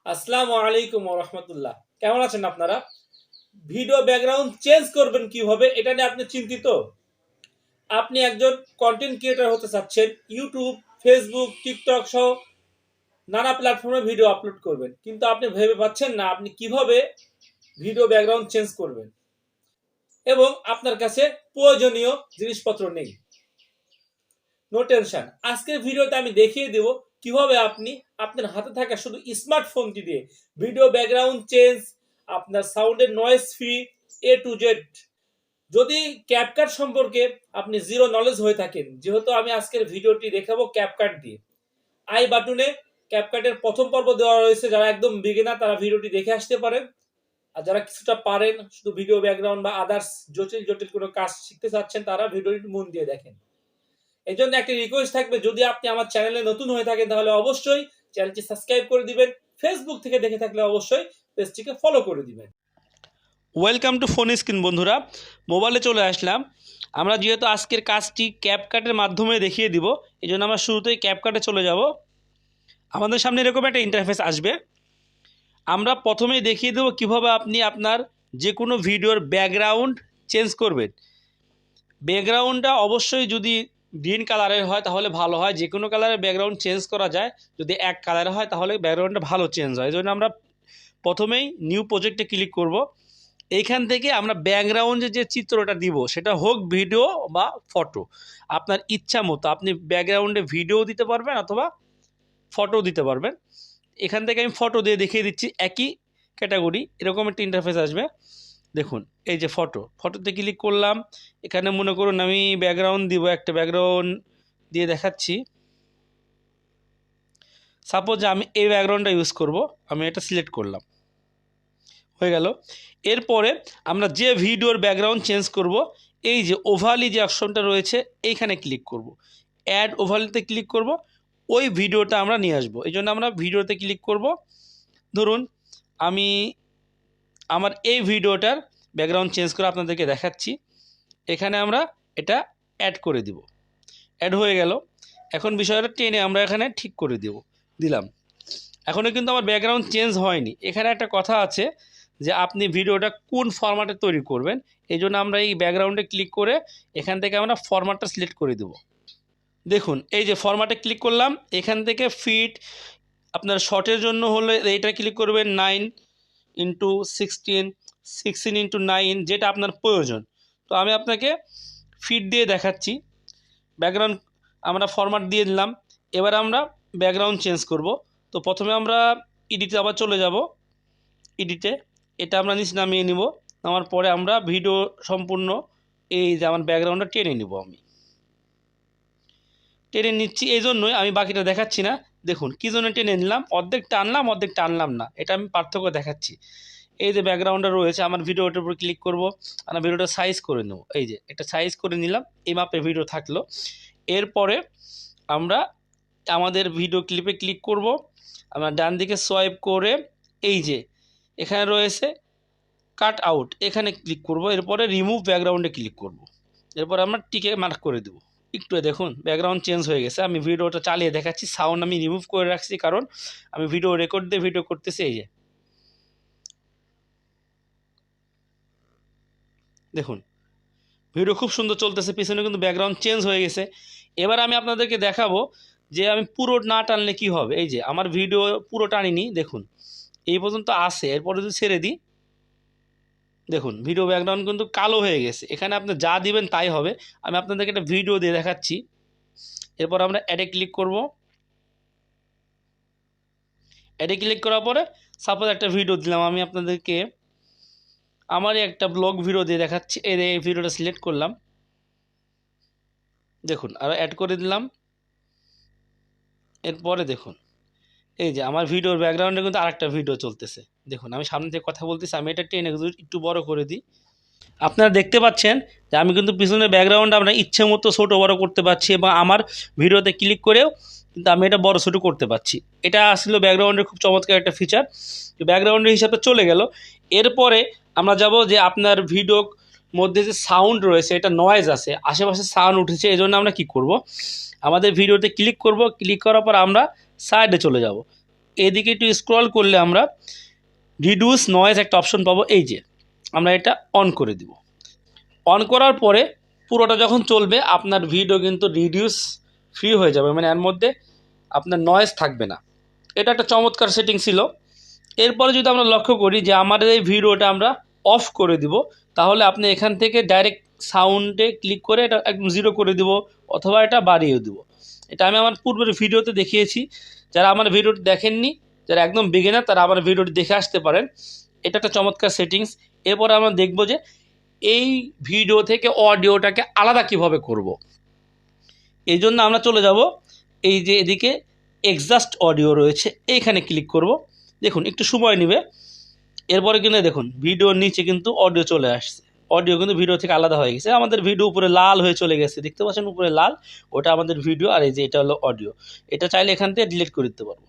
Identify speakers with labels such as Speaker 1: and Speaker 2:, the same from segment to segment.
Speaker 1: আসসালামু আলাইকুম ওয়া রাহমাতুল্লাহ। কেমন আছেন আপনারা? ভিডিও ব্যাকগ্রাউন্ড চেঞ্জ করবেন কিভাবে এটা নিয়ে আপনি চিন্তিত? আপনি একজন কন্টেন্ট ক্রিয়েটর হতে চাচ্ছেন। ইউটিউব, ফেসবুক, টিকটক সহ নানা প্ল্যাটফর্মে ভিডিও আপলোড করবেন। কিন্তু আপনি ভেবে পাচ্ছেন না আপনি কিভাবে ভিডিও ব্যাকগ্রাউন্ড চেঞ্জ করবেন এবং আপনার কাছে প্রয়োজনীয় জিনিসপত্র নেই। No tension. আজকের ভিডিওতে আমি দেখিয়ে দেব কিভাবে আপনি আপনার হাতে থাকা শুধু স্মার্টফোনটি দিয়ে ভিডিও ব্যাকগ্রাউন্ড চেঞ্জ, আপনার সাউন্ডের noise free A to Z. যদি ক্যাপকাট সম্পর্কে আপনি জিরো নলেজ হয়ে থাকেন, যেহেতু আমি আজকের ভিডিওটি দেখাবো ক্যাপকাট দিয়ে। আই বাটনে ক্যাপকাটের প্রথম পর্ব দেওয়া রয়েছে, যারা একদম বিগিনার তারা ভিডিওটি দেখে আসতে পারেন। আর যারা কিছুটা পারেন, শুধু ভিডিও ব্যাকগ্রাউন্ড বা আদার্স জটিল জটিল কোনো কাজ শিখতে চাচ্ছেন, তারা ভিডিওটি মন দিয়ে দেখেন। এই জন্য একটি রিকোয়েস্ট থাকবে, যদি আপনি আমার চ্যানেলে নতুন হয়ে থাকেন তাহলে অবশ্যই চ্যানেলটি সাবস্ক্রাইব করে দিবেন। ফেসবুক থেকে দেখে থাকলে অবশ্যই পেজটিকে ফলো করে দিবেন। ওয়েলকাম টু ফোন স্ক্রিন বন্ধুরা, মোবাইলে চলে আসলাম। আমরা যেহেতু আজকের কাজটি ক্যাপকাটের মাধ্যমে দেখিয়ে দিব, এই জন্য আমরা শুরুতেই ক্যাপকাটে চলে যাব। আমাদের সামনে এরকম একটা ইন্টারফেস আসবে। আমরা প্রথমেই দেখিয়ে দেবো কীভাবে আপনি আপনার যে কোনো ভিডিওর ব্যাকগ্রাউন্ড চেঞ্জ করবেন। ব্যাকগ্রাউন্ডটা অবশ্যই যদি গ্রিন কালারের হয় তাহলে ভালো হয়, যে কোনো কালারের ব্যাকগ্রাউন্ড চেঞ্জ করা যায়। যদি এক কালারের হয় তাহলে ব্যাকগ্রাউন্ডটা ভালো চেঞ্জ হয়। এই জন্য আমরা প্রথমেই নিউ প্রজেক্টে ক্লিক করব। এইখান থেকে আমরা ব্যাকগ্রাউন্ডে যে চিত্রটা দিব সেটা হোক ভিডিও বা ফটো, আপনার ইচ্ছা মতো আপনি ব্যাকগ্রাউন্ডে ভিডিও দিতে পারবেন অথবা ফটো দিতে পারবেন। এখান থেকে আমি ফটো দিয়ে দেখিয়ে দিচ্ছি, একই ক্যাটাগরি এরকম একটা ইন্টারফেস আসবে। দেখুন এই যে ফটোতে ক্লিক করলাম। এখানে মনে করুন আমি ব্যাকগ্রাউন্ড দিব, একটা ব্যাকগ্রাউন্ড দিয়ে দেখাচ্ছি। সাপোজ আমি এই ব্যাকগ্রাউন্ডটা ইউজ করব, আমি এটা সিলেক্ট করলাম, হয়ে গেল। এরপরে আমরা যে ভিডিওর ব্যাকগ্রাউন্ড চেঞ্জ করব, এই যে ওভারলি যে অপশনটা রয়েছে এইখানে ক্লিক করব, অ্যাড ওভারলিতে ক্লিক করব, ওই ভিডিওটা আমরা নিয়ে আসবো। এই জন্য আমরা ভিডিওতে ক্লিক করব। ধরুন আমি আমার এই ভিডিওটার ব্যাকগ্রাউন্ড চেঞ্জ করে আপনাদেরকে দেখাচ্ছি। এখানে আমরা এটা অ্যাড করে দিব, অ্যাড হয়ে গেল। এখন বিষয়টা টেনে আমরা এখানে ঠিক করে দিলাম। এখনও কিন্তু আমার ব্যাকগ্রাউন্ড চেঞ্জ হয়নি। এখানে একটা কথা আছে যে আপনি ভিডিওটা কোন ফরম্যাটে তৈরি করবেন। এই জন্য আমরা এই ব্যাকগ্রাউন্ডে ক্লিক করে এখান থেকে আমরা ফরম্যাটটা সিলেক্ট করে দেব। দেখুন এই যে ফরম্যাটে ক্লিক করলাম, এখান থেকে ফিট আপনার শর্টের জন্য হলে এইটা ক্লিক করবেন 9x16, 16x9, যেটা আপনার প্রয়োজন। তো আমি আপনাকে ফিট দিয়ে দেখাচ্ছি। ব্যাকগ্রাউন্ড আমরা ফরম্যাট দিয়ে দিলাম। এবার আমরা ব্যাকগ্রাউন্ড চেঞ্জ করব। তো প্রথমে আমরা এডিটে আবার চলে যাব। এডিটে এটা আমরা নিচে নামিয়ে নিব। নামার পরে আমরা ভিডিও সম্পূর্ণ এই যে আমার ব্যাকগ্রাউন্ডটা টেনে নিব। আমি টেনে নিচ্ছি, এই জন্যই আমি বাকিটা দেখাচ্ছি না। দেখুন কী জন্য টেনে নিলাম, অর্ধেক টানলাম অর্ধেক টানলাম না, এটা আমি পার্থক্য দেখাচ্ছি। এই যে ব্যাকগ্রাউন্ডটা রয়েছে, আমার ভিডিওটার উপর ক্লিক করব, আমরা ভিডিওটা সাইজ করে নেব। এই যে এটা সাইজ করে নিলাম, এই মাপে ভিডিও থাকলো। এরপরে আমরা আমাদের ভিডিও ক্লিপে ক্লিক করব। আমরা ডান দিকে সোয়াইপ করে এই যে এখানে রয়েছে কাট আউট, এখানে ক্লিক করব। এরপরে রিমুভ ব্যাকগ্রাউন্ডে ক্লিক করব। এরপর আমরা টিকে মার্ক করে দেব। একটু দেখুন ব্যাকগ্রাউন্ড চেঞ্জ হয়ে গেছে। আমি ভিডিওটা চালিয়ে দেখাচ্ছি, সাউন্ড আমি রিমুভ করে রাখছি কারণ আমি ভিডিও রেকর্ড দিয়ে ভিডিও করতেছি। এই যে দেখুন ভিডিও খুব সুন্দর চলতেছে, পিছনে কিন্তু ব্যাকগ্রাউন্ড চেঞ্জ হয়ে গেছে। এবার আমি আপনাদেরকে দেখাবো যে আমি পুরো না টানলে কি হবে। এই যে আমার ভিডিও পুরো টানিনি, দেখুন এই পর্যন্ত আসে। এরপরে যদি ছেড়ে দিই, দেখুন ভিডিও ব্যাকগ্রাউন্ড কিন্তু কালো হয়ে গেছে। এখানে আপনি যা দিবেন তাই হবে। আমি আপনাদেরকে একটা ভিডিও দিয়ে দেখাচ্ছি। এরপর আমরা অ্যাডে ক্লিক করব। অ্যাডে ক্লিক করার পরে সাপোজ একটা ভিডিও দিলাম, আমি আপনাদেরকে আমারই একটা ব্লগ ভিডিও দিয়ে দেখাচ্ছি। এই ভিডিওটা সিলেক্ট করলাম, দেখুন আর অ্যাড করে দিলাম। এরপরে দেখুন এই যে আমার ভিডিওর ব্যাকগ্রাউন্ডে কিন্তু আরেকটা ভিডিও চলতেছে। দেখুন আমি সামনে থেকে কথা বলতেছি, আমি এটা টেনে একটু বড় করে দিই। আপনারা দেখতে পাচ্ছেন যে আমি কিন্তু পিছনের ব্যাকগ্রাউন্ড আমরা ইচ্ছে মতো ছোটো বড় করতে পারছি এবং আমার ভিডিওতে ক্লিক করেও কিন্তু আমি এটা বড় ছোটো করতে পারছি। এটা আসলে ব্যাকগ্রাউন্ডের খুব চমৎকার একটা ফিচার। ব্যাকগ্রাউন্ডের হিসাবে চলে গেল। এরপরে আমরা যাব যে আপনার ভিডিওর মধ্যে যে সাউন্ড রয়েছে, এটা নয়েজ আছে, আশেপাশে সাউন্ড উঠেছে। এই জন্য আমরা কী করব, আমাদের ভিডিওতে ক্লিক করব। ক্লিক করার পর আমরা সাইডে চলে যাব। এদিকে একটু স্ক্রল করলে আমরা রিডিউস নয়েজ একটা অপশন পাবো, এই যে আমরা এটা অন করে দিব। অন করার পরে পুরোটা যখন চলবে আপনার ভিডিও কিন্তু রিডিউস ফ্রি হয়ে যাবে, মানে এর মধ্যে আপনার নয়েজ থাকবে না। এটা একটা চমৎকার সেটিং ছিল। এরপরে যদি আমরা লক্ষ্য করি যে আমাদের এই ভিডিওটা আমরা অফ করে দিব, তাহলে আপনি এখান থেকে ডাইরেক্ট সাউন্ডে ক্লিক করে এটা একদম জিরো করে দিব অথবা এটা বাড়িয়ে দিব। এটা আমি আমার পূর্বের ভিডিওতে দেখিয়েছি। যারা আমার ভিডিওটি দেখেননি, যারা একদম বিগিনার, তারা আমার ভিডিওটি দেখে আসতে পারেন। এটা একটা চমৎকার সেটিংস। এরপরে আমরা দেখব যে এই ভিডিও থেকে অডিওটাকে আলাদা কিভাবে করব। এই জন্য আমরা চলে যাব এই যে এদিকে এক্সজাস্ট অডিও রয়েছে, এইখানে ক্লিক করব। দেখুন একটু সময় নেবে। এরপরে কিন্তু দেখুন ভিডিওর নিচে কিন্তু অডিও চলে আসছে, অডিও কিন্তু ভিডিও থেকে আলাদা হয়ে গেছে। আমাদের ভিডিও উপরে লাল হয়ে চলে গেছে, দেখতে পাচ্ছেন উপরে লাল, ওটা আমাদের ভিডিও। আর এই যে এটা হলো অডিও। এটা চাইলে এখান থেকে ডিলিট করে দিতে পারবো,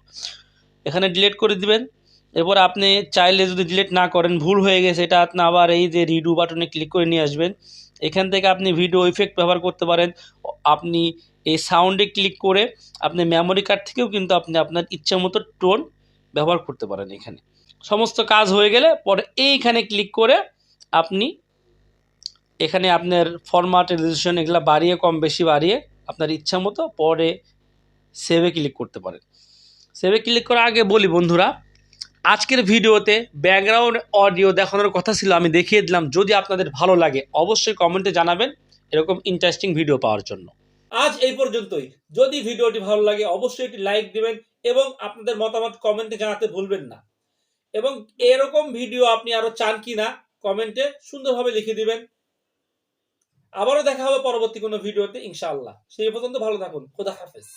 Speaker 1: এখানে ডিলিট করে দিবেন। এরপর আপনি চাইলে যদি ডিলিট না করেন, ভুল হয়ে গেছে, এটা আপনি আবার এই যে রিডু বাটনে ক্লিক করে নিয়ে আসবেন। এখান থেকে আপনি ভিডিও ইফেক্ট ব্যবহার করতে পারেন। আপনি এই সাউন্ডে ক্লিক করে আপনি মেমোরি কার্ড থেকেও কিন্তু আপনি আপনার ইচ্ছা মতো টোন ব্যবহার করতে পারেন। এখানে সমস্ত কাজ হয়ে গেলে পরে এইখানে ক্লিক করে আপনি এখানে আপনার ফরম্যাট রেজোলিউশন এগুলো বাড়িয়ে কম বেশি বাড়িয়ে আপনার ইচ্ছা মতো পরে সেভে ক্লিক করতে পারেন। সেভে ক্লিক করার আগে বলি বন্ধুরা, আজকের ভিডিওতে ব্যাকগ্রাউন্ড অডিও দেখানোর কথা ছিল, আমি দেখিয়ে দিলাম। যদি আপনাদের ভালো লাগে অবশ্যই কমেন্টে জানাবেন এরকম ইন্টারেস্টিং ভিডিও পাওয়ার জন্য। আজ এই পর্যন্তই। যদি ভিডিওটি ভালো লাগে অবশ্যই একটি লাইক দিবেন এবং আপনাদের মতামত কমেন্টে জানাতে ভুলবেন না। এবং এরকম ভিডিও আপনি আরো চান কিনা কমেন্টে সুন্দরভাবে লিখে দিবেন। আবারও দেখা হবে পরবর্তী কোনো ভিডিওতে ইনশাআল্লাহ। সেই পর্যন্ত ভালো থাকুন। খোদা হাফেজ।